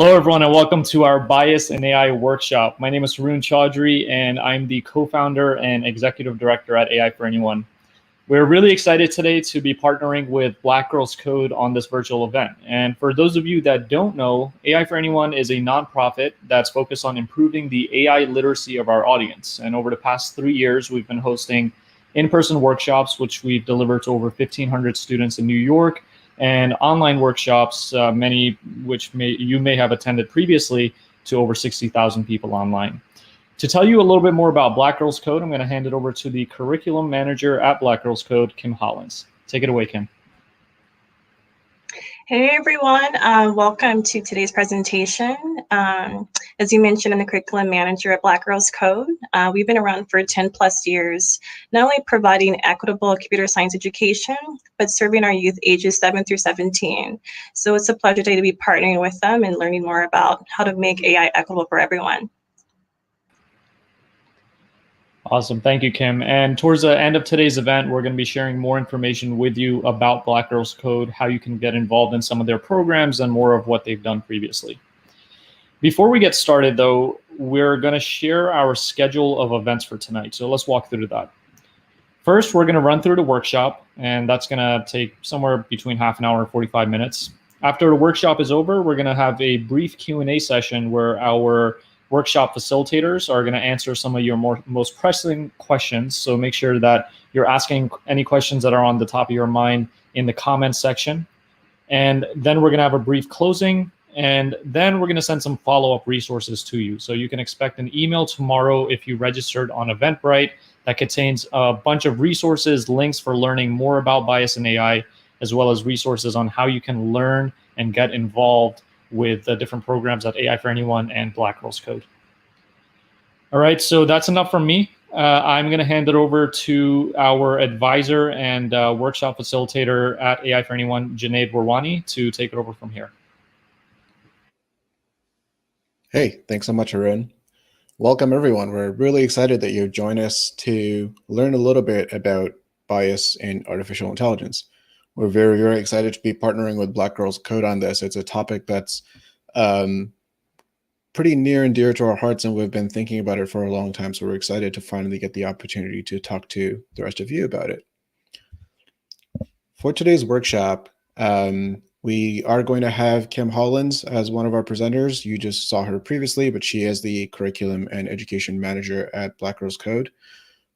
Hello, everyone, and welcome to our Bias in AI workshop. My name is Haroon Chaudhry, and I'm the co-founder and executive director at AI for Anyone. We're really excited today to be partnering with Black Girls Code on this virtual event. And for those of you that don't know, AI for Anyone is a nonprofit that's focused on improving the AI literacy of our audience. And over the past 3 years, we've been hosting in-person workshops, which we've delivered to over 1,500 students in New York, and online workshops, many which you may have attended previously, to over 60,000 people online. To tell you a little bit more about Black Girls Code, I'm going to hand it over to the curriculum manager at Black Girls Code, Kim Hollins. Take it away, Kim. Hey everyone, welcome to today's presentation. As you mentioned, I'm the curriculum manager at Black Girls Code. We've been around for 10 plus years, not only providing equitable computer science education, but serving our youth ages 7 through 17. So it's a pleasure today to be partnering with them and learning more about how to make AI equitable for everyone. Awesome. Thank you, Kim. And towards the end of today's event, we're going to be sharing more information with you about Black Girls Code, how you can get involved in some of their programs, and more of what they've done previously. Before we get started, though, we're going to share our schedule of events for tonight. So let's walk through that. First, we're going to run through the workshop, and that's going to take somewhere between half an hour and 45 minutes. After the workshop is over, we're going to have a brief Q&A session where our workshop facilitators are going to answer some of your most pressing questions. So make sure that you're asking any questions that are on the top of your mind in the comments section. And then we're going to have a brief closing, and then we're going to send some follow-up resources to you. So you can expect an email tomorrow if you registered on Eventbrite that contains a bunch of resources, links for learning more about bias in AI, as well as resources on how you can learn and get involved with the different programs at AI for Anyone and Black Girls Code. All right, so that's enough from me. I'm going to hand it over to our advisor and workshop facilitator at AI for Anyone, Junaid Warwani, to take it over from here. Hey, thanks so much, Haroon. Welcome, everyone. We're really excited that you've joined us to learn a little bit about bias in artificial intelligence. We're very, very excited to be partnering with Black Girls Code on this. It's a topic that's pretty near and dear to our hearts, and we've been thinking about it for a long time. So we're excited to finally get the opportunity to talk to the rest of you about it. For today's workshop, we are going to have Kim Hollins as one of our presenters. You just saw her previously, but she is the curriculum and education manager at Black Girls Code.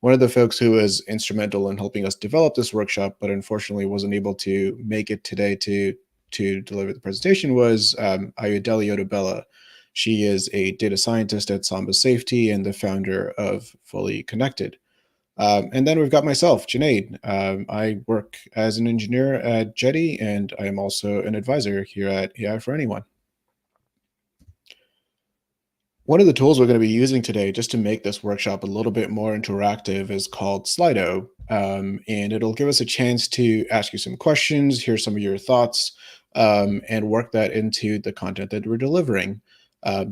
One of the folks who was instrumental in helping us develop this workshop, but unfortunately wasn't able to make it today to deliver the presentation, was Ayodele Odubela. She is a data scientist at Samba Safety and the founder of Fully Connected. And then we've got myself, Junaid. I work as an engineer at Jetty, and I am also an advisor here at AI for Anyone. One of the tools we're going to be using today just to make this workshop a little bit more interactive is called Slido, and it'll give us a chance to ask you some questions, hear some of your thoughts, and work that into the content that we're delivering.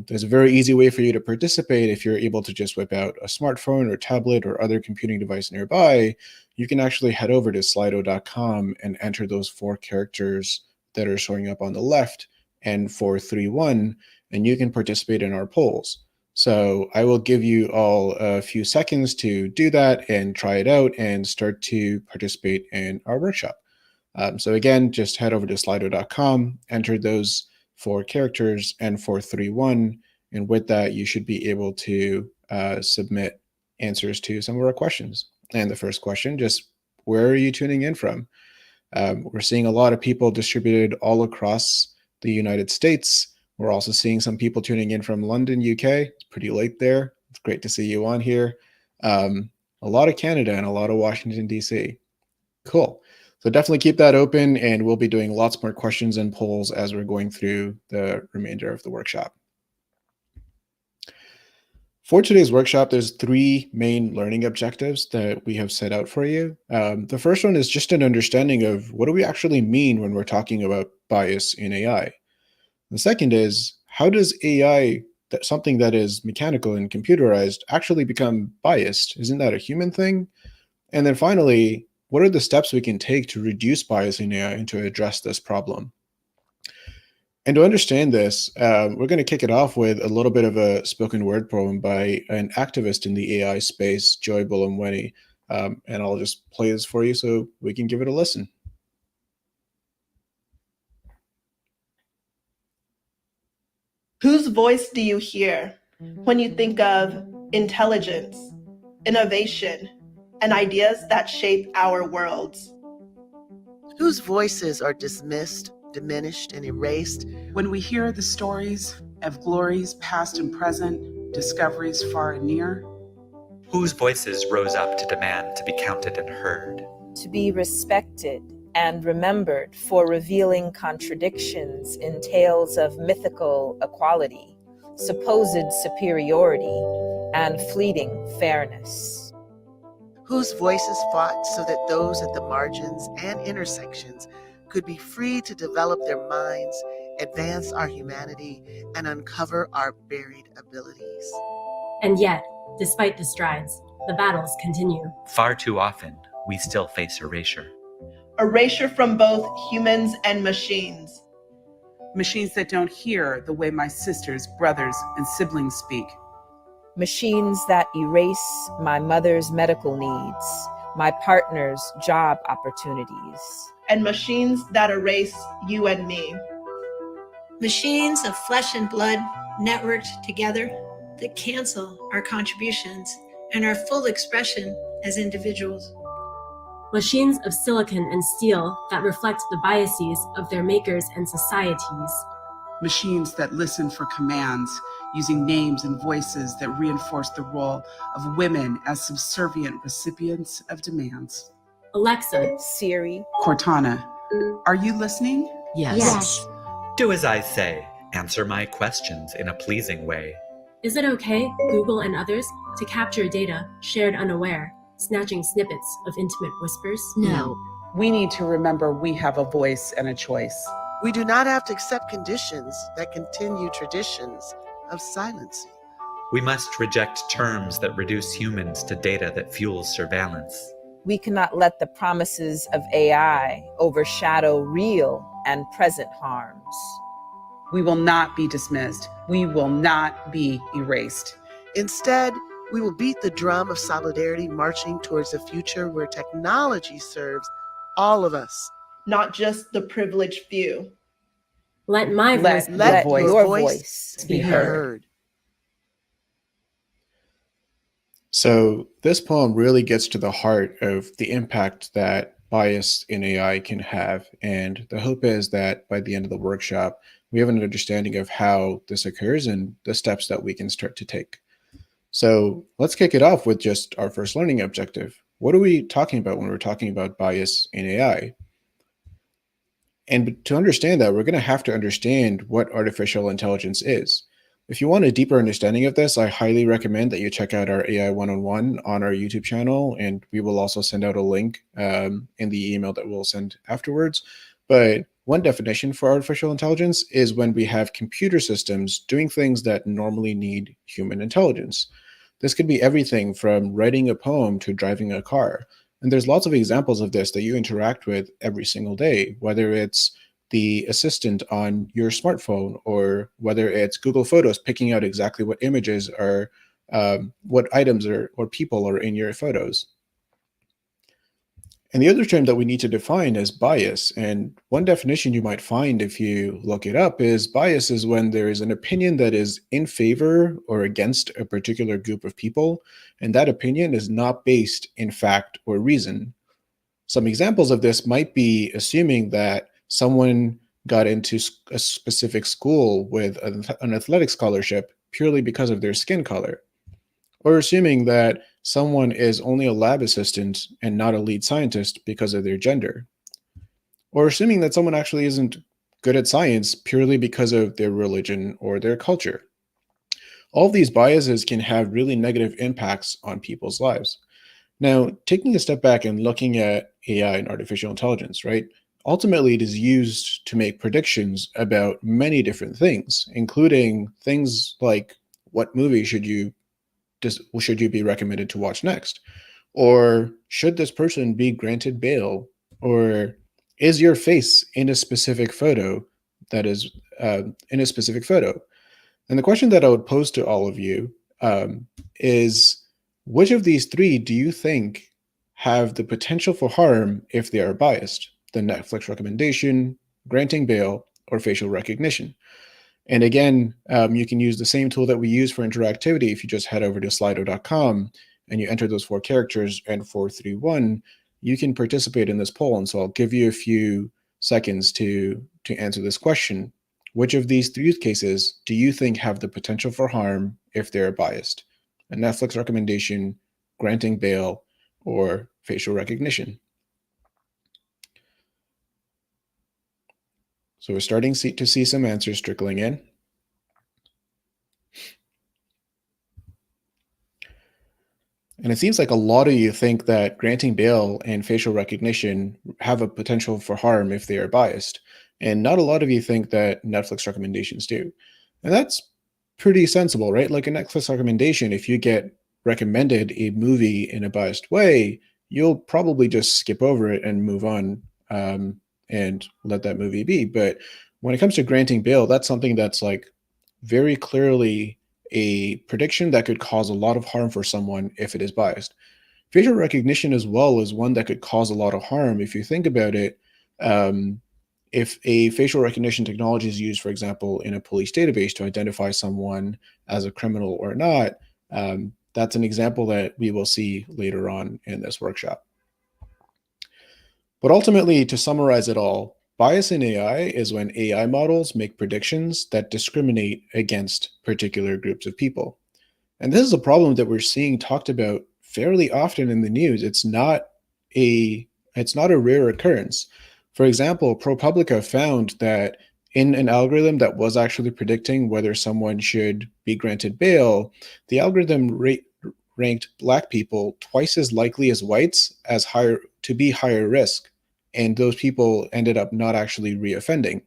There's a very easy way for you to participate. If you're able to just whip out a smartphone or tablet or other computing device nearby, you can actually head over to slido.com and enter those 4 characters that are showing up on the left and 431, and you can participate in our polls. So I will give you all a few seconds to do that and try it out and start to participate in our workshop. So again, just head over to slido.com, enter those 4 characters and 431, and with that, you should be able to submit answers to some of our questions. And the first question, just where are you tuning in from? We're seeing a lot of people distributed all across the United States. We're also seeing some people tuning in from London, UK. It's pretty late there. It's great to see you on here. A lot of Canada and a lot of Washington, DC. Cool. So definitely keep that open, and we'll be doing lots more questions and polls as we're going through the remainder of the workshop. For today's workshop, there's 3 main learning objectives that we have set out for you. The first one is just an understanding of what do we actually mean when we're talking about bias in AI. The second is, how does AI, something that is mechanical and computerized, actually become biased? Isn't that a human thing? And then finally, what are the steps we can take to reduce bias in AI and to address this problem? And to understand this, we're going to kick it off with a little bit of a spoken word poem by an activist in the AI space, Joy Buolamwini. And I'll just play this for you so we can give it a listen. Whose voice do you hear when you think of intelligence, innovation, and ideas that shape our worlds? Whose voices are dismissed, diminished, and erased when we hear the stories of glories past and present, discoveries far and near? Whose voices rose up to demand to be counted and heard? To be respected and remembered for revealing contradictions in tales of mythical equality, supposed superiority, and fleeting fairness. Whose voices fought so that those at the margins and intersections could be free to develop their minds, advance our humanity, and uncover our buried abilities. And yet, despite the strides, the battles continue. Far too often, we still face erasure. Erasure from both humans and machines. Machines that don't hear the way my sisters, brothers, and siblings speak. Machines that erase my mother's medical needs, my partner's job opportunities. And machines that erase you and me. Machines of flesh and blood networked together that cancel our contributions and our full expression as individuals. Machines of silicon and steel that reflect the biases of their makers and societies. Machines that listen for commands, using names and voices that reinforce the role of women as subservient recipients of demands. Alexa, Siri, Cortana, are you listening? Yes. Do as I say. Answer my questions in a pleasing way. Is it okay, Google and others, to capture data shared unaware, snatching snippets of intimate whispers? No. We need to remember we have a voice and a choice. We do not have to accept conditions that continue traditions of silencing. We must reject terms that reduce humans to data that fuels surveillance. We cannot let the promises of AI overshadow real and present harms. We will not be dismissed. We will not be erased. Instead, we will beat the drum of solidarity, marching towards a future where technology serves all of us. Not just the privileged few. Let my voice Let voice your voice be heard. So this poem really gets to the heart of the impact that bias in AI can have. And the hope is that by the end of the workshop, we have an understanding of how this occurs and the steps that we can start to take. So let's kick it off with just our first learning objective. What are we talking about when we're talking about bias in AI? And to understand that, we're going to have to understand what artificial intelligence is. If you want a deeper understanding of this, I highly recommend that you check out our AI 101 on our YouTube channel, and we will also send out a link in the email that we'll send afterwards. But one definition for artificial intelligence is when we have computer systems doing things that normally need human intelligence. This could be everything from writing a poem to driving a car. And there's lots of examples of this that you interact with every single day, whether it's the assistant on your smartphone or whether it's Google Photos picking out exactly what images are, what items or people are in your photos. And the other term that we need to define is bias. And one definition you might find if you look it up is bias is when there is an opinion that is in favor or against a particular group of people, and that opinion is not based in fact or reason. Some examples of this might be assuming that someone got into a specific school with an athletic scholarship purely because of their skin color, or assuming that someone is only a lab assistant and not a lead scientist because of their gender, or assuming that someone actually isn't good at science purely because of their religion or their culture. All of these biases can have really negative impacts on people's lives. Now, taking a step back and looking at AI and artificial intelligence, right? Ultimately, it is used to make predictions about many different things, including things like what movie should you be recommended to watch next? Or should this person be granted bail? Or is your face in a specific photo that is in a specific photo. And the question that I would pose to all of you is, which of these three do you think have the potential for harm if they are biased? The Netflix recommendation, granting bail, or facial recognition? And again, you can use the same tool that we use for interactivity. If you just head over to slido.com and you enter those 4 characters and 431, you can participate in this poll. And so I'll give you a few seconds to answer this question. Which of these 3 use cases do you think have the potential for harm if they're biased? A Netflix recommendation, granting bail, or facial recognition? So we're starting to see some answers trickling in. And it seems like a lot of you think that granting bail and facial recognition have a potential for harm if they are biased. And not a lot of you think that Netflix recommendations do. And that's pretty sensible, right? Like a Netflix recommendation, if you get recommended a movie in a biased way, you'll probably just skip over it and move on and let that movie be. But when it comes to granting bail, that's something that's like very clearly a prediction that could cause a lot of harm for someone if it is biased. Facial recognition as well is one that could cause a lot of harm. If you think about it, if a facial recognition technology is used, for example, in a police database to identify someone as a criminal or not, that's an example that we will see later on in this workshop. But ultimately, to summarize it all, bias in AI is when AI models make predictions that discriminate against particular groups of people. And this is a problem that we're seeing talked about fairly often in the news. It's not a rare occurrence. For example, ProPublica found that in an algorithm that was actually predicting whether someone should be granted bail, the algorithm ranked Black people twice as likely as whites as to be higher risk. And those people ended up not actually reoffending.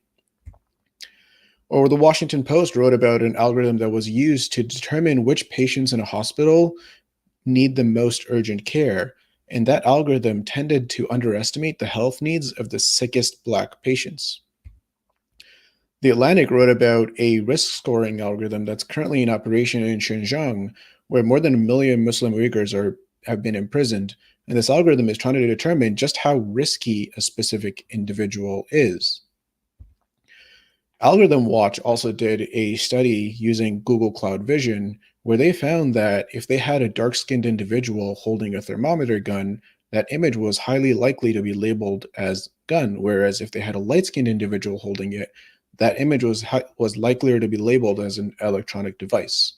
Or the Washington Post wrote about an algorithm that was used to determine which patients in a hospital need the most urgent care. And that algorithm tended to underestimate the health needs of the sickest Black patients. The Atlantic wrote about a risk scoring algorithm that's currently in operation in Xinjiang, where more than 1 million Muslim Uyghurs have been imprisoned. And this algorithm is trying to determine just how risky a specific individual is. Algorithm Watch also did a study using Google Cloud Vision, where they found that if they had a dark-skinned individual holding a thermometer gun, that image was highly likely to be labeled as gun, whereas if they had a light-skinned individual holding it, that image was likelier to be labeled as an electronic device.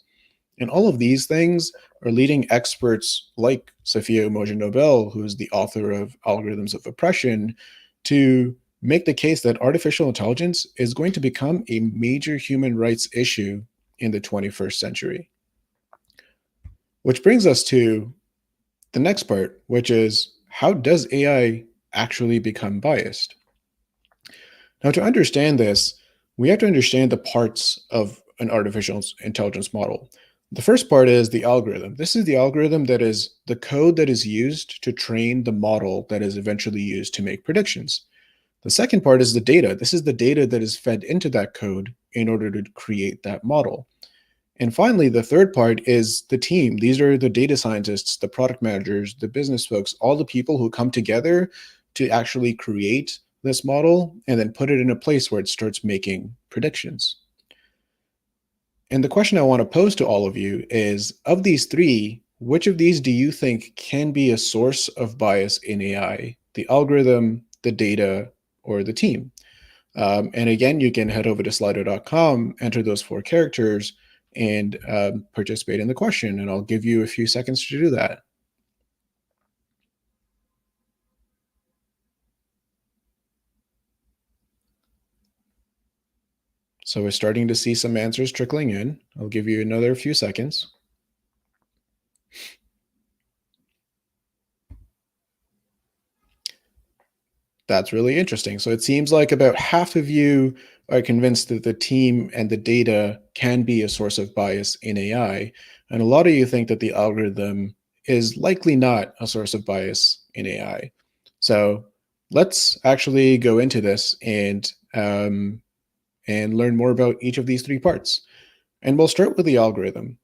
And all of these things are leading experts like Sophia Umoja-Nobel, who is the author of Algorithms of Oppression, to make the case that artificial intelligence is going to become a major human rights issue in the 21st century. Which brings us to the next part, which is, how does AI actually become biased? Now, to understand this, we have to understand the parts of an artificial intelligence model. The first part is the algorithm. This is the algorithm that is the code that is used to train the model that is eventually used to make predictions. The second part is the data. This is the data that is fed into that code in order to create that model. And finally, the third part is the team. These are the data scientists, the product managers, the business folks, all the people who come together to actually create this model and then put it in a place where it starts making predictions. And the question I want to pose to all of you is, of these 3, which of these do you think can be a source of bias in AI? The algorithm, the data, or the team? And again, you can head over to slido.com, enter those 4 characters, and participate in the question. And I'll give you a few seconds to do that. So we're starting to see some answers trickling in. I'll give you another few seconds. That's really interesting. So it seems like about half of you are convinced that the team and the data can be a source of bias in AI. And a lot of you think that the algorithm is likely not a source of bias in AI. So let's actually go into this and and learn more about each of these three parts. And we'll start with the algorithm.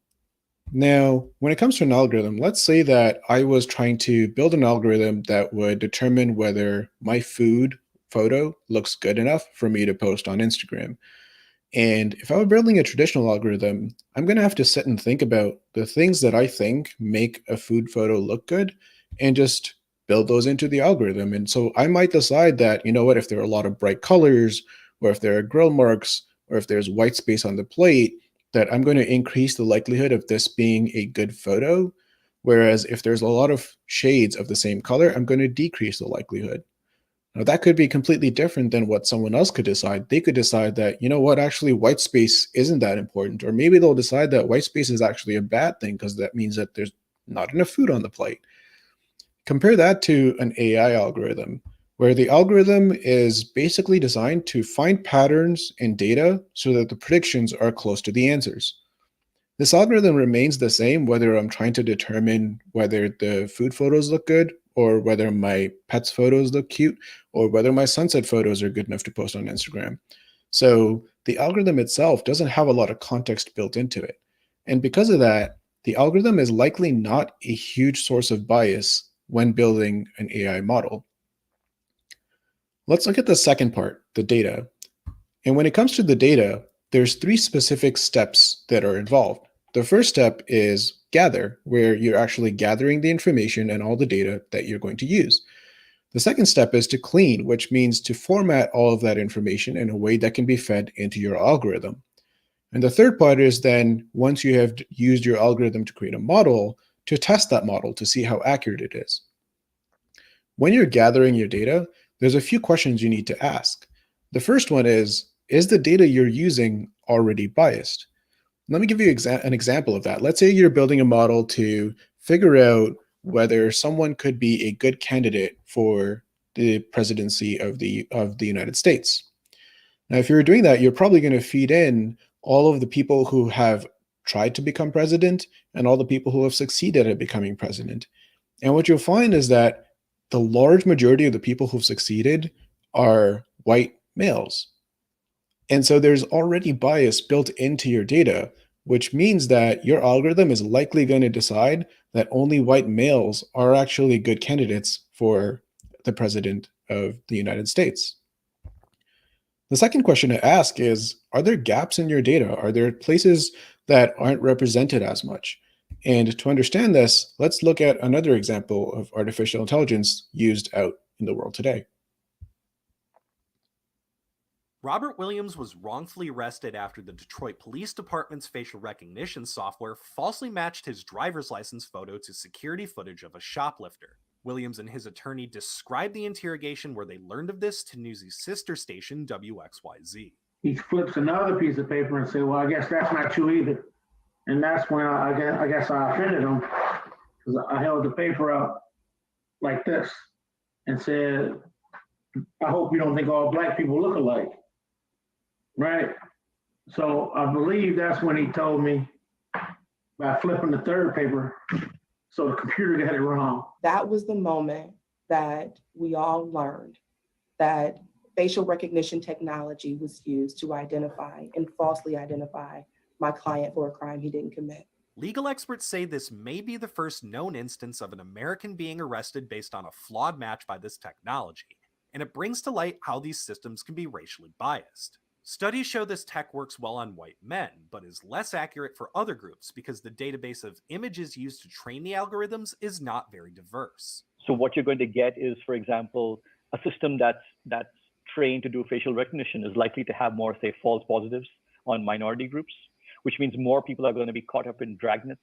Now, when it comes to an algorithm, let's say that I was trying to build an algorithm that would determine whether my food photo looks good enough for me to post on Instagram. And if I were building a traditional algorithm, I'm going to have to sit and think about the things that I think make a food photo look good and just build those into the algorithm. And so I might decide that, you know what, if there are a lot of bright colors, or if there are grill marks, or if there's white space on the plate, that I'm going to increase the likelihood of this being a good photo. Whereas if there's a lot of shades of the same color, I'm going to decrease the likelihood. Now, that could be completely different than what someone else could decide. They could decide that, you know what, actually, white space isn't that important. Or maybe they'll decide that white space is actually a bad thing because that means that there's not enough food on the plate. Compare that to an AI algorithm, where the algorithm is basically designed to find patterns in data so that the predictions are close to the answers. This algorithm remains the same whether I'm trying to determine whether the food photos look good, or whether my pet's photos look cute, or whether my sunset photos are good enough to post on Instagram. So the algorithm itself doesn't have a lot of context built into it. And because of that, the algorithm is likely not a huge source of bias when building an AI model. Let's look at the second part, the data. And when it comes to the data, there's three specific steps that are involved. The first step is gather, where you're actually gathering the information and all the data that you're going to use. The second step is to clean, which means to format all of that information in a way that can be fed into your algorithm. And the third part is then, once you have used your algorithm to create a model, to test that model to see how accurate it is. When you're gathering your data, there's a few questions you need to ask. The first one is the data you're using already biased? Let me give you an example of that. Let's say you're building a model to figure out whether someone could be a good candidate for the presidency of the United States. Now, if you're doing that, you're probably going to feed in all of the people who have tried to become president and all the people who have succeeded at becoming president. And what you'll find is that the large majority of the people who've succeeded are white males. And so there's already bias built into your data, which means that your algorithm is likely going to decide that only white males are actually good candidates for the president of the United States. The second question to ask is, are there gaps in your data? Are there places that aren't represented as much? And to understand this, let's look at another example of artificial intelligence used out in the world today. Robert Williams was wrongfully arrested after the Detroit Police Department's facial recognition software falsely matched his driver's license photo to security footage of a shoplifter. Williams and his attorney described the interrogation where they learned of this to Newsy's sister station, WXYZ. He flips another piece of paper and says, well, I guess that's not true either. And that's when I guess I offended him, because I held the paper up like this and said, I hope you don't think all black people look alike. Right? So I believe that's when he told me, by flipping the third paper, so the computer got it wrong. That was the moment that we all learned that facial recognition technology was used to identify and falsely identify my client for a crime he didn't commit. Legal experts say this may be the first known instance of an American being arrested based on a flawed match by this technology, and it brings to light how these systems can be racially biased. Studies show this tech works well on white men, but is less accurate for other groups because the database of images used to train the algorithms is not very diverse. So what you're going to get is, for example, a system that's trained to do facial recognition is likely to have more, say, false positives on minority groups, which means more people are going to be caught up in dragnets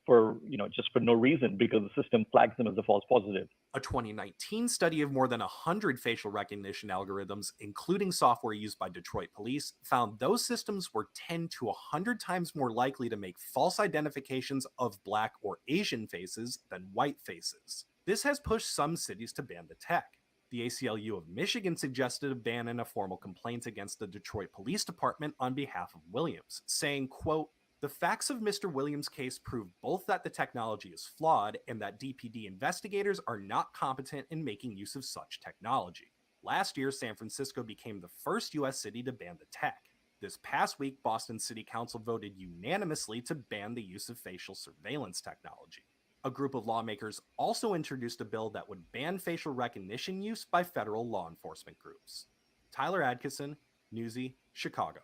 for just for no reason because the system flags them as a false positive. A 2019 study of more than 100 facial recognition algorithms, including software used by Detroit police, found those systems were 10 to 100 times more likely to make false identifications of Black or Asian faces than white faces. This has pushed some cities to ban the tech. The ACLU of Michigan suggested a ban in a formal complaint against the Detroit Police Department on behalf of Williams, saying, quote, "The facts of Mr. Williams' case prove both that the technology is flawed and that DPD investigators are not competent in making use of such technology." Last year, San Francisco became the first US city to ban the tech. This past week, Boston City Council voted unanimously to ban the use of facial surveillance technology. A group of lawmakers also introduced a bill that would ban facial recognition use by federal law enforcement groups. Tyler Adkisson, Newsy, Chicago.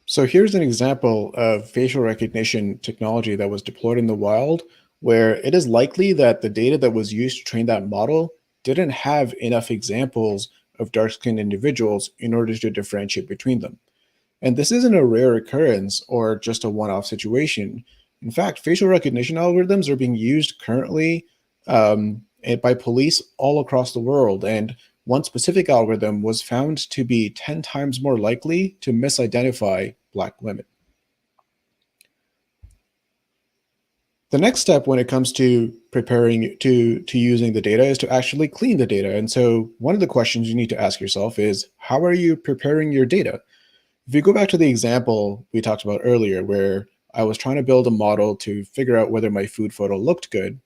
So here's an example of facial recognition technology that was deployed in the wild, where it is likely that the data that was used to train that model didn't have enough examples of dark-skinned individuals in order to differentiate between them. And this isn't a rare occurrence or just a one-off situation. In fact, facial recognition algorithms are being used currently by police all across the world. And one specific algorithm was found to be 10 times more likely to misidentify Black women. The next step when it comes to preparing to using the data is to actually clean the data. And so one of the questions you need to ask yourself is, how are you preparing your data? If you go back to the example we talked about earlier, where I was trying to build a model to figure out whether my food photo looked good,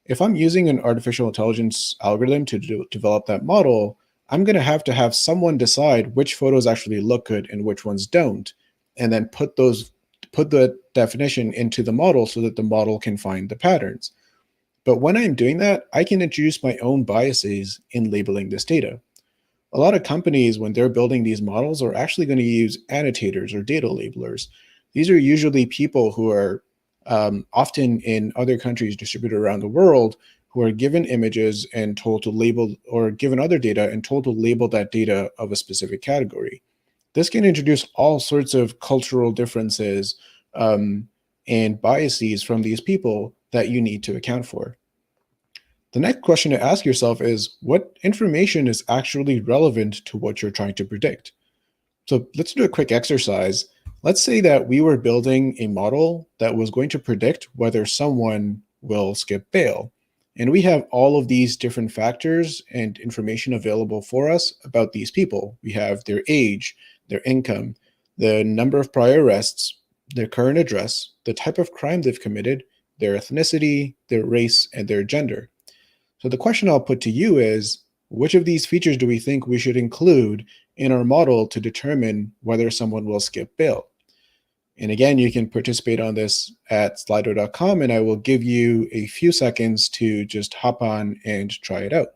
if I'm using an artificial intelligence algorithm to develop that model, I'm going to have someone decide which photos actually look good and which ones don't, and then put the definition into the model so that the model can find the patterns. But when I'm doing that, I can introduce my own biases in labeling this data. A lot of companies, when they're building these models, are actually going to use annotators or data labelers. These are usually people who are often in other countries distributed around the world, who are given images and told to label, or given other data and told to label that data of a specific category. This can introduce all sorts of cultural differences and biases from these people that you need to account for. The next question to ask yourself is, what information is actually relevant to what you're trying to predict? So let's do a quick exercise. Let's say that we were building a model that was going to predict whether someone will skip bail. And we have all of these different factors and information available for us about these people. We have their age, their income, the number of prior arrests, their current address, the type of crime they've committed, their ethnicity, their race, and their gender. So the question I'll put to you is, which of these features do we think we should include in our model to determine whether someone will skip bail? And again, you can participate on this at slido.com, and I will give you a few seconds to just hop on and try it out.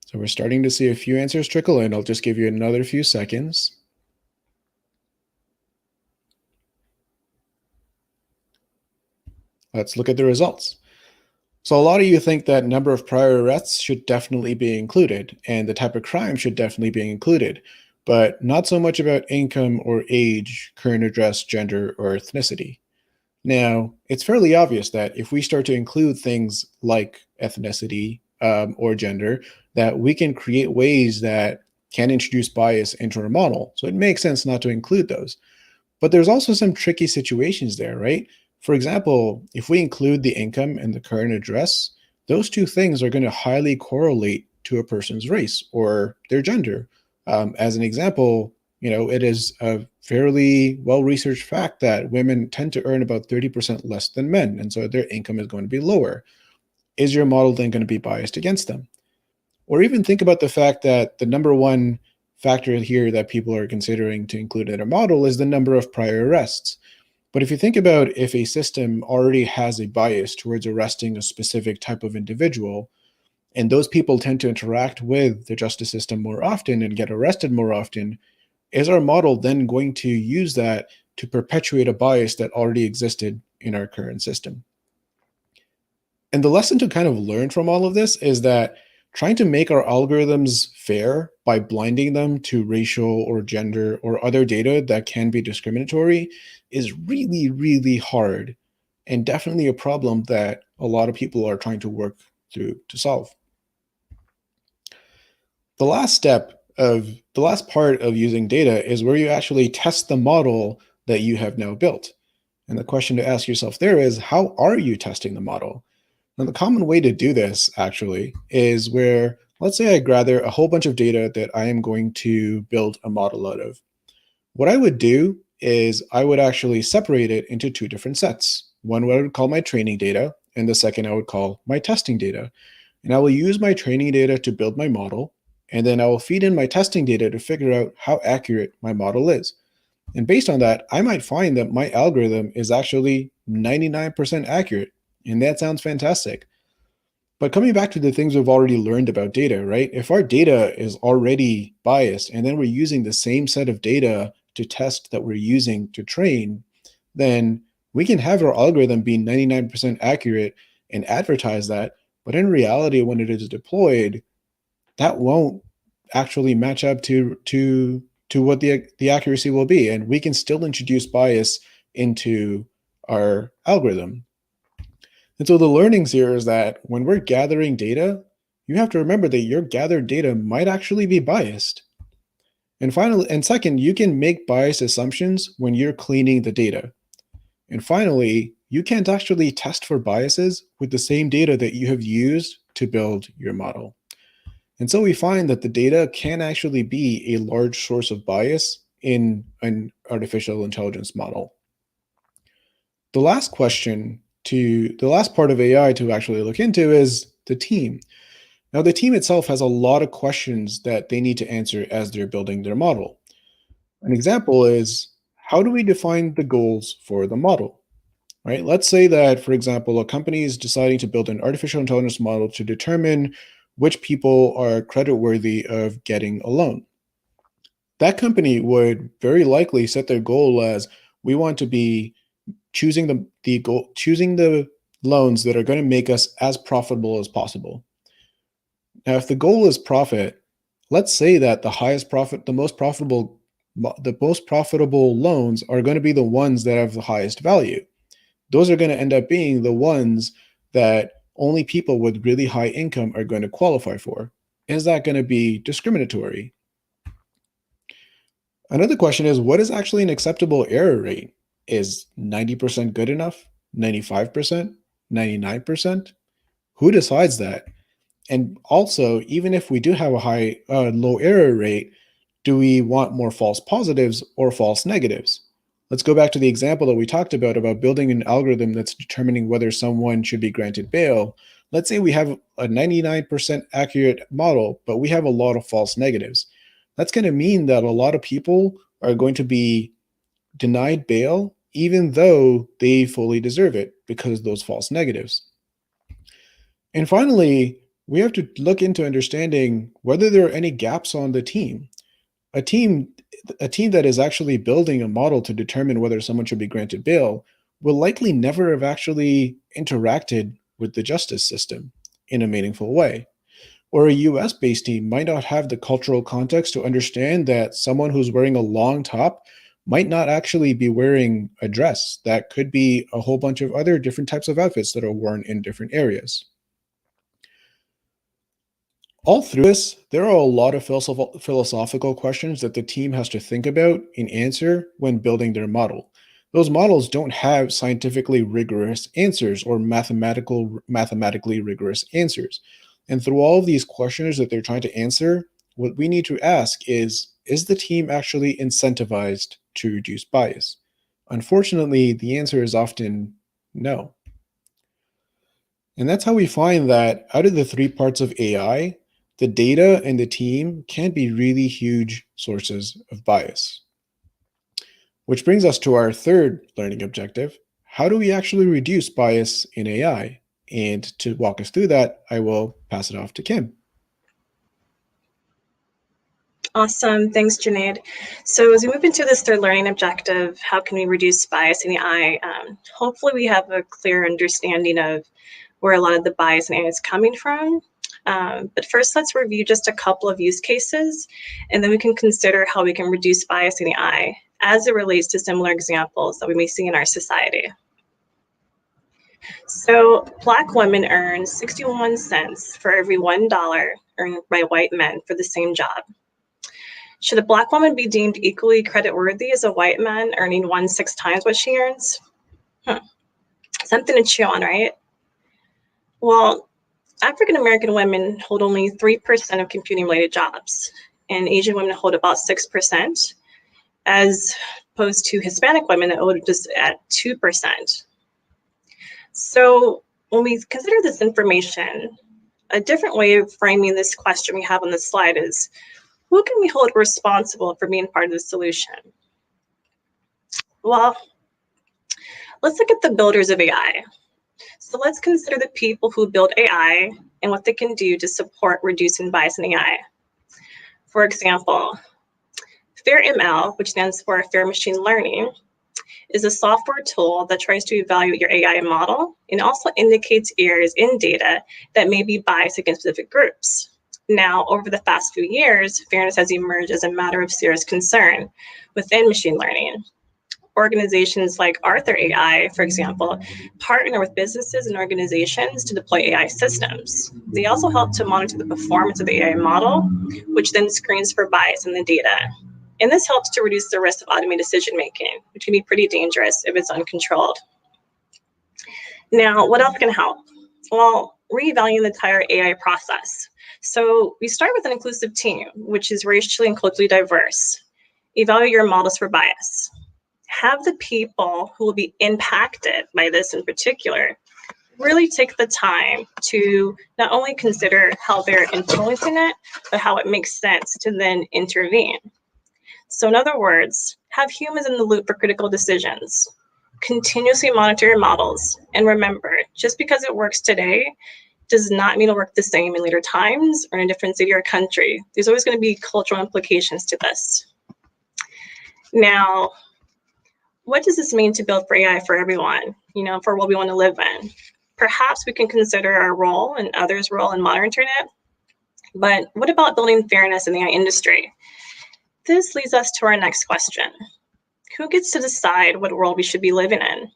So we're starting to see a few answers trickle in. I'll just give you another few seconds. Let's look at the results. So a lot of you think that number of prior arrests should definitely be included, and the type of crime should definitely be included, but not so much about income or age, current address, gender, or ethnicity. Now, it's fairly obvious that if we start to include things like ethnicity or gender, that we can create ways that can introduce bias into our model. So it makes sense not to include those. But there's also some tricky situations there, right? For example, if we include the income and the current address, those two things are going to highly correlate to a person's race or their gender. As an example, it is a fairly well-researched fact that women tend to earn about 30% less than men, and so their income is going to be lower. Is your model then going to be biased against them? Or even think about the fact that the number one factor here that people are considering to include in a model is the number of prior arrests. But if you think about if a system already has a bias towards arresting a specific type of individual, and those people tend to interact with the justice system more often and get arrested more often, is our model then going to use that to perpetuate a bias that already existed in our current system? And the lesson to kind of learn from all of this is that trying to make our algorithms fair by blinding them to racial or gender or other data that can be discriminatory is really, really hard, and definitely a problem that a lot of people are trying to work through to solve. The last part of using data is where you actually test the model that you have now built. And the question to ask yourself there is, how are you testing the model? Now, the common way to do this actually is where, let's say I gather a whole bunch of data that I am going to build a model out of. What I would do is I would actually separate it into two different sets. One I would call my training data, and the second I would call my testing data. And I will use my training data to build my model, and then I will feed in my testing data to figure out how accurate my model is. And based on that, I might find that my algorithm is actually 99% accurate, and that sounds fantastic. But coming back to the things we've already learned about data, right? If our data is already biased and then we're using the same set of data to test that we're using to train, then we can have our algorithm be 99% accurate and advertise that. But in reality, when it is deployed, that won't actually match up to what the accuracy will be. And we can still introduce bias into our algorithm. And so the learnings here is that when we're gathering data, you have to remember that your gathered data might actually be biased. And finally, and second, you can make biased assumptions when you're cleaning the data. And finally, you can't actually test for biases with the same data that you have used to build your model. And so we find that the data can actually be a large source of bias in an artificial intelligence model. The last part of AI to actually look into is the team. Now, the team itself has a lot of questions that they need to answer as they're building their model. An example is, how do we define the goals for the model? Right? Let's say that, for example, a company is deciding to build an artificial intelligence model to determine which people are creditworthy of getting a loan. That company would very likely set their goal as, we want to be choosing the loans that are going to make us as profitable as possible. Now, if the goal is profit, let's say that the most profitable loans are going to be the ones that have the highest value. Those are going to end up being the ones that only people with really high income are going to qualify for. Is that going to be discriminatory? Another question is, what is actually an acceptable error rate? Is 90% good enough? 95%? 99%? Who decides that? And also, even if we do have a low error rate, do we want more false positives or false negatives? Let's go back to the example that we talked about building an algorithm that's determining whether someone should be granted bail. Let's say we have a 99% accurate model, but we have a lot of false negatives. That's going to mean that a lot of people are going to be denied bail, even though they fully deserve it because of those false negatives. And finally, we have to look into understanding whether there are any gaps on the team. A team that is actually building a model to determine whether someone should be granted bail will likely never have actually interacted with the justice system in a meaningful way. Or a US-based team might not have the cultural context to understand that someone who's wearing a long top might not actually be wearing a dress. That could be a whole bunch of other different types of outfits that are worn in different areas. All through this, there are a lot of philosophical questions that the team has to think about and answer when building their model. Those models don't have scientifically rigorous answers or mathematically rigorous answers. And through all of these questions that they're trying to answer, what we need to ask is the team actually incentivized to reduce bias? Unfortunately, the answer is often no. And that's how we find that out of the three parts of AI, the data and the team can be really huge sources of bias. Which brings us to our third learning objective. How do we actually reduce bias in AI? And to walk us through that, I will pass it off to Kim. Awesome. Thanks, Junaid. So as we move into this third learning objective, how can we reduce bias in AI? Hopefully we have a clear understanding of where a lot of the bias in AI is coming from. But first, let's review just a couple of use cases, and then we can consider how we can reduce bias in AI as it relates to similar examples that we may see in our society. So Black women earn 61 cents for every $1 earned by white men for the same job. Should a Black woman be deemed equally creditworthy as a white man earning 1/6 times what she earns? Something to chew on, right? Well, African American women hold only 3% of computing related jobs, and Asian women hold about 6%, as opposed to Hispanic women that hold just at 2%. So when we consider this information, a different way of framing this question we have on the slide is, who can we hold responsible for being part of the solution? Well, let's look at the builders of AI. So let's consider the people who build AI and what they can do to support reducing bias in AI. For example, FairML, which stands for Fair Machine Learning, is a software tool that tries to evaluate your AI model and also indicates errors in data that may be biased against specific groups. Now, over the past few years, fairness has emerged as a matter of serious concern within machine learning. Organizations like Arthur AI, for example, partner with businesses and organizations to deploy AI systems. They also help to monitor the performance of the AI model, which then screens for bias in the data. And this helps to reduce the risk of automated decision-making, which can be pretty dangerous if it's uncontrolled. Now, what else can help? Well, reevaluating the entire AI process. So we start with an inclusive team, which is racially and culturally diverse. Evaluate your models for bias. Have the people who will be impacted by this in particular really take the time to not only consider how they're influencing it, but how it makes sense to then intervene. So in other words, have humans in the loop for critical decisions. Continuously monitor your models. And remember, just because it works today does not mean it'll work the same in later times or in a different city or country. There's always going to be cultural implications to this. Now, what does this mean to build for AI for everyone, for what we want to live in? Perhaps we can consider our role and others' role in modern internet, but what about building fairness in the AI industry? This leads us to our next question. Who gets to decide what world we should be living in?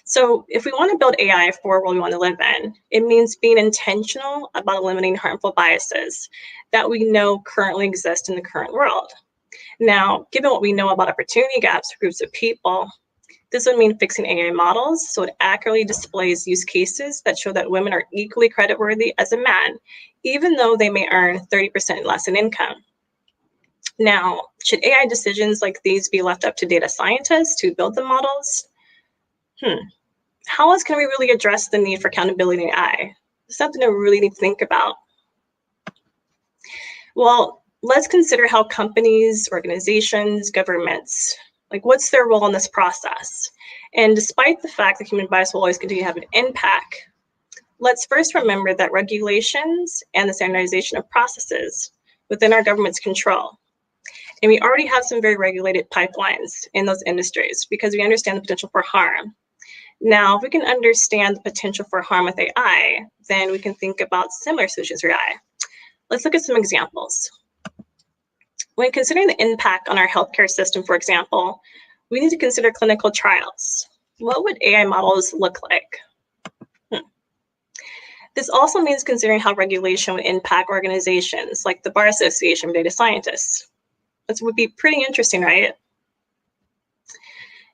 So if we want to build AI for a world we want to live in, it means being intentional about eliminating harmful biases that we know currently exist in the current world. Now, given what we know about opportunity gaps for groups of people, this would mean fixing AI models so it accurately displays use cases that show that women are equally creditworthy as a man, even though they may earn 30% less in income. Now, should AI decisions like these be left up to data scientists to build the models? How else can we really address the need for accountability in AI? Something to really need to think about. Well, let's consider how companies, organizations, governments, what's their role in this process? And despite the fact that human bias will always continue to have an impact, let's first remember that regulations and the standardization of processes within our government's control. And we already have some very regulated pipelines in those industries because we understand the potential for harm. Now, if we can understand the potential for harm with AI, then we can think about similar solutions for AI. Let's look at some examples. When considering the impact on our healthcare system, for example, we need to consider clinical trials. What would AI models look like? This also means considering how regulation would impact organizations like the Bar Association for Data Scientists. This would be pretty interesting, right?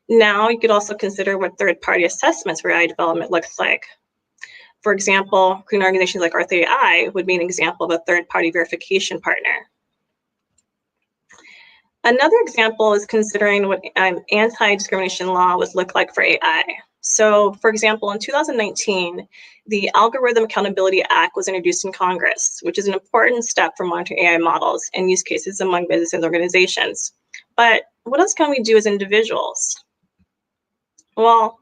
Now, you could also consider what third-party assessments for AI development looks like. For example, green organizations like Arthur AI would be an example of a third-party verification partner. Another example is considering what anti-discrimination law would look like for AI. So, for example, in 2019, the Algorithm Accountability Act was introduced in Congress, which is an important step for monitoring AI models and use cases among businesses and organizations. But what else can we do as individuals? Well,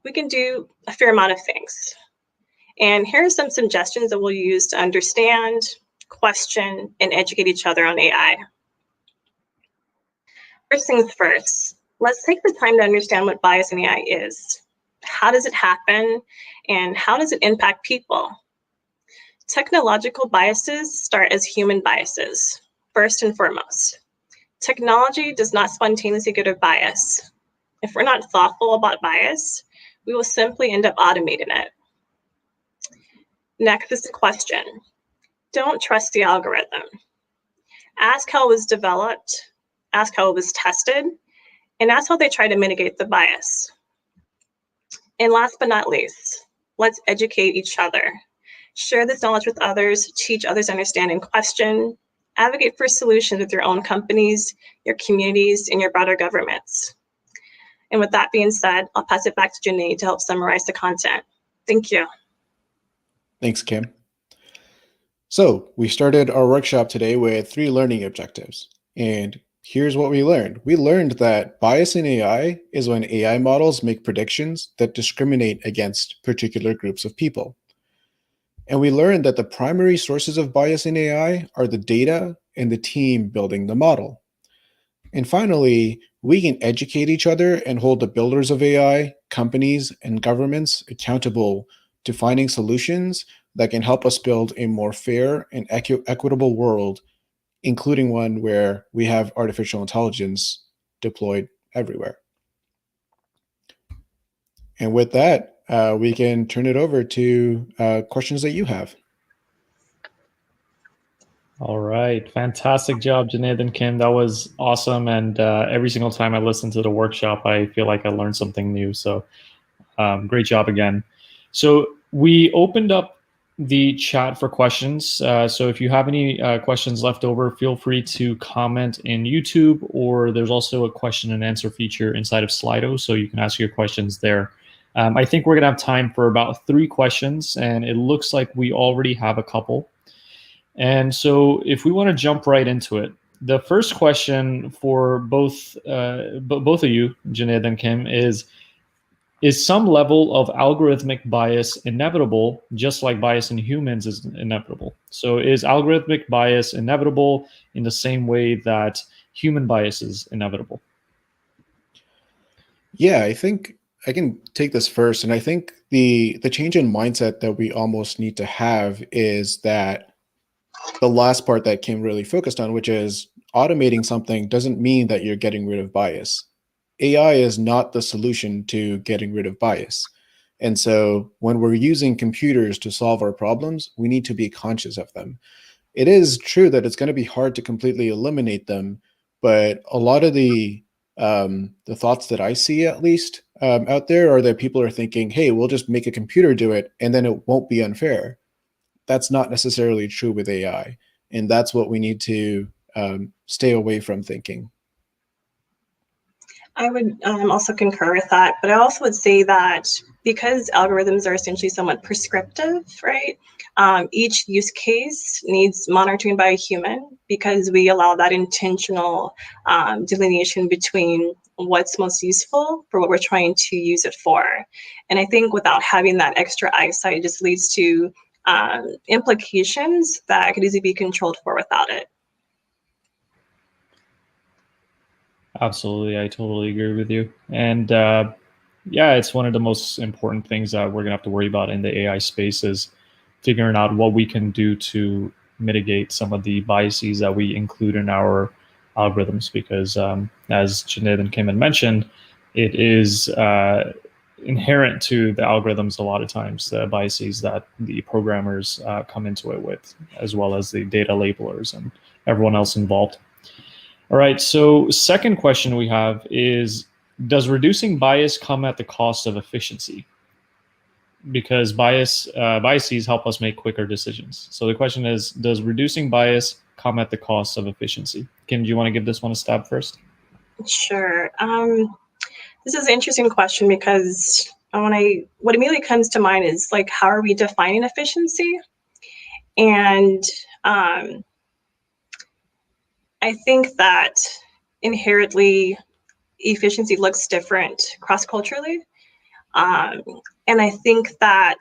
we can do a fair amount of things. And here are some suggestions that we'll use to understand, question, and educate each other on AI. First things first, let's take the time to understand what bias in AI is. How does it happen? And how does it impact people? Technological biases start as human biases, first and foremost. Technology does not spontaneously get a bias. If we're not thoughtful about bias, we will simply end up automating it. Next is the question. Don't trust the algorithm. Ask how it was developed, ask how it was tested, and ask how they try to mitigate the bias. And last but not least, Let's educate each other. Share this knowledge with others, teach others, understand and question, advocate for solutions with your own companies, your communities, and your broader governments. And with that being said, I'll pass it back to Janae to help summarize the content. Thank you. Thanks, Kim. So we started our workshop today with 3 learning objectives. And here's what we learned. We learned that bias in AI is when AI models make predictions that discriminate against particular groups of people. And we learned that the primary sources of bias in AI are the data and the team building the model. And finally, we can educate each other and hold the builders of AI, companies, and governments accountable to finding solutions that can help us build a more fair and equitable world, including one where we have artificial intelligence deployed everywhere. And with that, we can turn it over to questions that you have. All right. Fantastic job, Janae and Kim. That was awesome. And every single time I listen to the workshop, I feel like I learned something new. So great job again. So we opened up the chat for questions. So if you have any questions left over, feel free to comment in YouTube, or there's also a question and answer feature inside of Slido, so you can ask your questions there. I think we're going to have time for about 3 questions, and it looks like we already have a couple. And so if we want to jump right into it, the first question for both of you, Janae and Kim, is some level of algorithmic bias inevitable, just like bias in humans is inevitable? So is algorithmic bias inevitable in the same way that human bias is inevitable? Yeah, I think I can take this first. And I think the change in mindset that we almost need to have is that the last part that Kim really focused on, which is automating something doesn't mean that you're getting rid of bias. AI is not the solution to getting rid of bias. And so when we're using computers to solve our problems, we need to be conscious of them. It is true that it's going to be hard to completely eliminate them, but a lot of the thoughts that I see, at least out there, are that people are thinking, hey, we'll just make a computer do it and then it won't be unfair. That's not necessarily true with AI. And that's what we need to stay away from thinking. I would also concur with that, but I also would say that because algorithms are essentially somewhat prescriptive, right? Each use case needs monitoring by a human because we allow that intentional delineation between what's most useful for what we're trying to use it for. And I think without having that extra eyesight, it just leads to implications that could easily be controlled for without it. Absolutely. I totally agree with you. And yeah, it's one of the most important things that we're going to have to worry about in the AI space is figuring out what we can do to mitigate some of the biases that we include in our algorithms. Because as Janae and Kim had mentioned, it is inherent to the algorithms a lot of times, the biases that the programmers come into it with, as well as the data labelers and everyone else involved. All right, so second question we have is, does reducing bias come at the cost of efficiency? Because biases help us make quicker decisions. So the question is, does reducing bias come at the cost of efficiency? Kim, do you want to give this one a stab first? Sure. This is an interesting question because what immediately comes to mind is like, how are we defining efficiency? And I think that inherently efficiency looks different cross-culturally. And I think that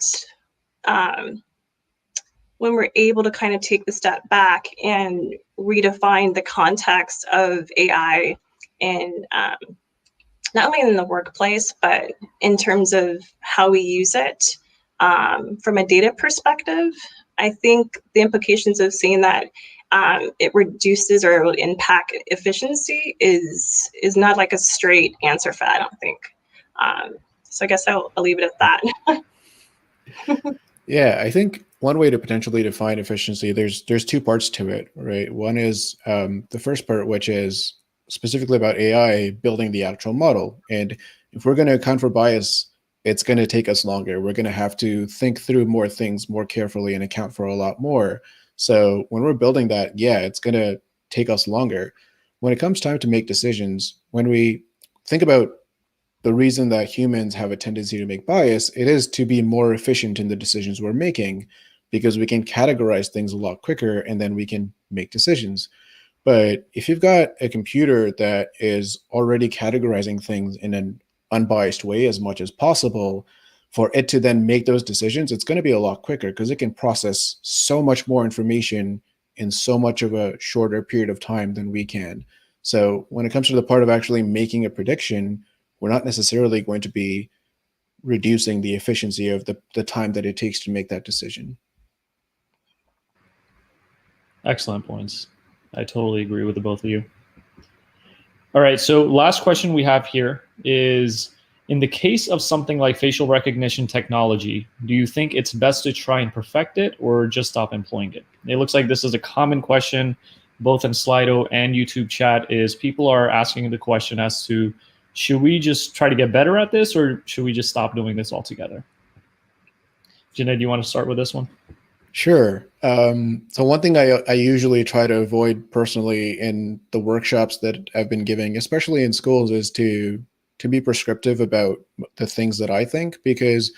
when we're able to kind of take the step back and redefine the context of AI and not only in the workplace, but in terms of how we use it from a data perspective, I think the implications of saying that it reduces or will impact efficiency is not like a straight answer for that, I don't think. So I guess I'll leave it at that. Yeah, I think one way to potentially define efficiency, there's 2 parts to it, right? One is the first part, which is specifically about AI building the actual model. And if we're going to account for bias it's going to take us longer. We're going to have to think through more things more carefully and account for a lot more. So when we're building that, yeah, it's going to take us longer. When it comes time to make decisions, when we think about the reason that humans have a tendency to make bias, it is to be more efficient in the decisions we're making, because we can categorize things a lot quicker and then we can make decisions. But if you've got a computer that is already categorizing things in an unbiased way as much as possible, for it to then make those decisions, it's going to be a lot quicker because it can process so much more information in so much of a shorter period of time than we can. So when it comes to the part of actually making a prediction, we're not necessarily going to be reducing the efficiency of the time that it takes to make that decision. Excellent points. I totally agree with the both of you. All right, so last question we have here is, in the case of something like facial recognition technology, do you think it's best to try and perfect it or just stop employing it? It looks like this is a common question, both in Slido and YouTube chat, is people are asking the question as to, should we just try to get better at this or should we just stop doing this altogether? Janae, do you want to start with this one? Sure. So one thing I usually try to avoid personally in the workshops that I've been giving, especially in schools, is to be prescriptive about the things that I think, because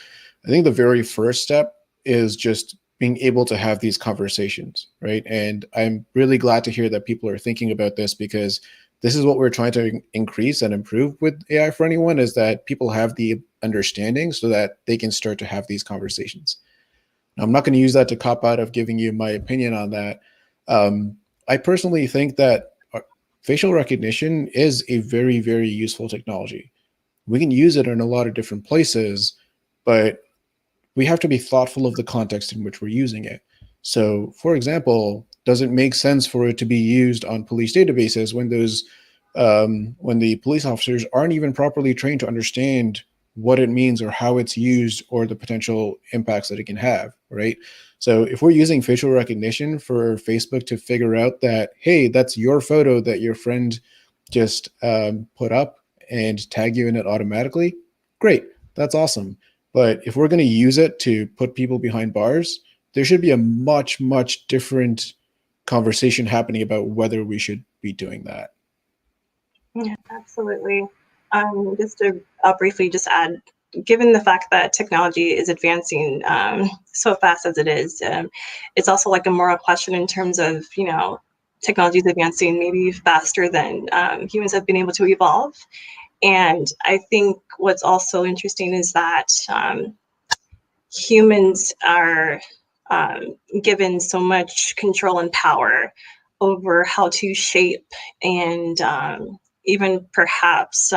I think the very first step is just being able to have these conversations, right? And I'm really glad to hear that people are thinking about this, because this is what we're trying to increase and improve with AI for anyone, is that people have the understanding so that they can start to have these conversations. Now, I'm not going to use that to cop out of giving you my opinion on that. I personally think that facial recognition is a very, very useful technology. We can use it in a lot of different places, but we have to be thoughtful of the context in which we're using it. So, for example, does it make sense for it to be used on police databases when when the police officers aren't even properly trained to understand what it means or how it's used or the potential impacts that it can have, right? So if we're using facial recognition for Facebook to figure out that, hey, that's your photo that your friend just put up and tag you in it automatically, great, that's awesome. But if we're going to use it to put people behind bars, there should be a much, much different conversation happening about whether we should be doing that. Yeah, absolutely. I'll briefly just add, given the fact that technology is advancing so fast as it is, it's also like a moral question in terms of, technology is advancing maybe faster than humans have been able to evolve. And I think what's also interesting is that humans are given so much control and power over how to shape and even perhaps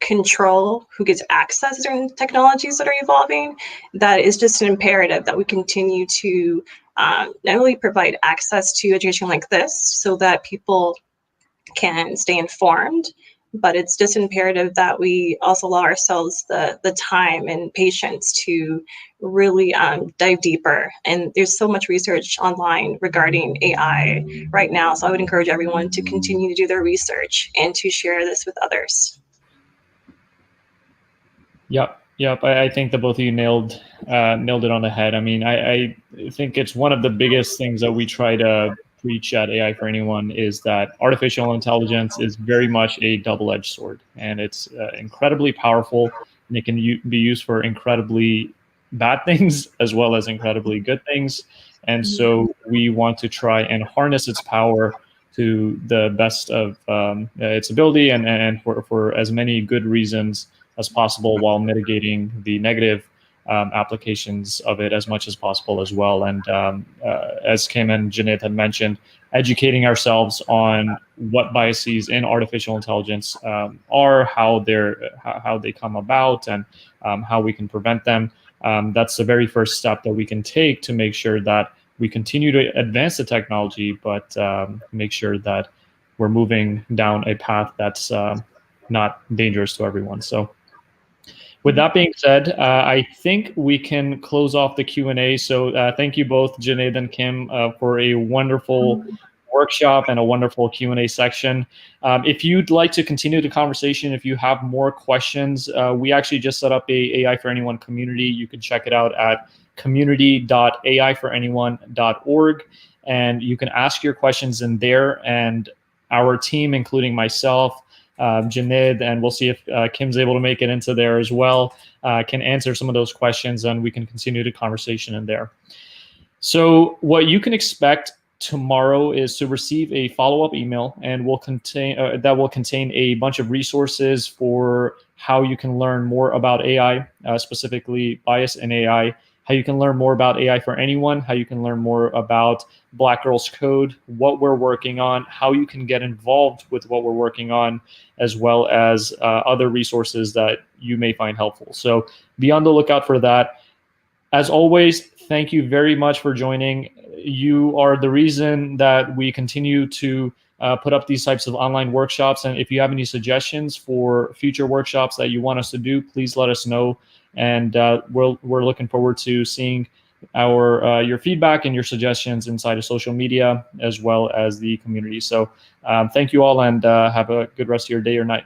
control who gets access to certain technologies that are evolving, that is just an imperative that we continue to not only provide access to education like this so that people can stay informed, but it's just imperative that we also allow ourselves the time and patience to really dive deeper. And there's so much research online regarding AI right now. So I would encourage everyone to continue to do their research and to share this with others. Yep. I think that both of you nailed it on the head. I mean, I think it's one of the biggest things that we try to preach at AI for Anyone is that artificial intelligence is very much a double-edged sword, and it's incredibly powerful, and it can be used for incredibly bad things as well as incredibly good things. And so we want to try and harness its power to the best of its ability and for as many good reasons as possible, while mitigating the negative applications of it as much as possible as well. And as Kim and Janet had mentioned, educating ourselves on what biases in artificial intelligence are, how they come about, and how we can prevent them. That's the very first step that we can take to make sure that we continue to advance the technology, but make sure that we're moving down a path that's not dangerous to everyone. So with that being said, I think we can close off the Q&A. So thank you both, Junaid and Kim, for a wonderful workshop and a wonderful Q&A section. If you'd like to continue the conversation, if you have more questions, we actually just set up a AI for Anyone community. You can check it out at community.aiforanyone.org, and you can ask your questions in there, and our team, including myself, Janid, and we'll see if Kim's able to make it into there as well, can answer some of those questions, and we can continue the conversation in there. So what you can expect tomorrow is to receive a follow-up email, and that will contain a bunch of resources for how you can learn more about AI, specifically bias in AI, how you can learn more about AI for anyone, how you can learn more about Black Girls Code, what we're working on, how you can get involved with what we're working on, as well as other resources that you may find helpful. So be on the lookout for that. As always, thank you very much for joining. You are the reason that we continue to put up these types of online workshops. And if you have any suggestions for future workshops that you want us to do, please let us know. And we're looking forward to seeing your feedback and your suggestions inside of social media as well as the community. So thank you all, and have a good rest of your day or night.